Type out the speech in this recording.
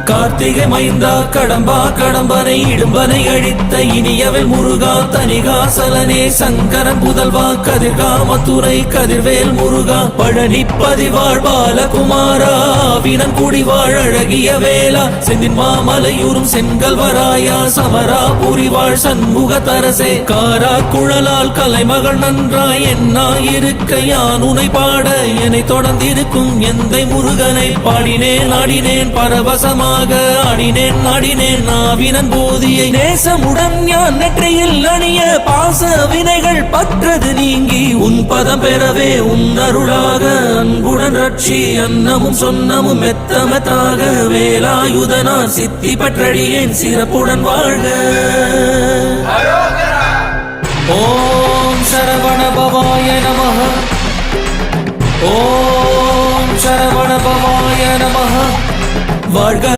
கார்த்திகை மைந்தா கடம்பா கடம்பனை இடும்பனை அழித்த இனியவன் முருகா தனிகாசலனே சங்கரன் புதல்வா கதிர்காமத்துறை கதிர்வேல் முருகா பழனி பதிவாழ் பாலகுமாரா வினன் குடிவாழ் அழகிய வேளா செந்தின் மாமலையூரும் செங்கல்வராயா சமரா புரிவாழ் சண்முக தரசே காரா குழலால் கலைமகள் நன்றாய் என்னாயிருக்க யான் உனை பாட என்னை தொடர்ந்திருக்கும் எந்தை முருகனை பாடினேன் ஆடினேன் பரவசமாக ஆடினேன் நாடினேன் நாவினன் போதியை நேசமுடன் ஞான் நெற்றியில் அணிய பாச வினைகள் பற்றது நீங்கி உன் பதம் பெறவே உன் அருளாக அன்புடன் ரட்சி அன்னமும் சொன்னமும் மெத்தமத்தாக வேலாயுதனார் சித்தி பற்றடியேன் சிறப்புடன் வாழ்க. ஓம் சரவண பவாய நமஹ. ஓம் சரவண பவாய நமஹ. வாழ்க.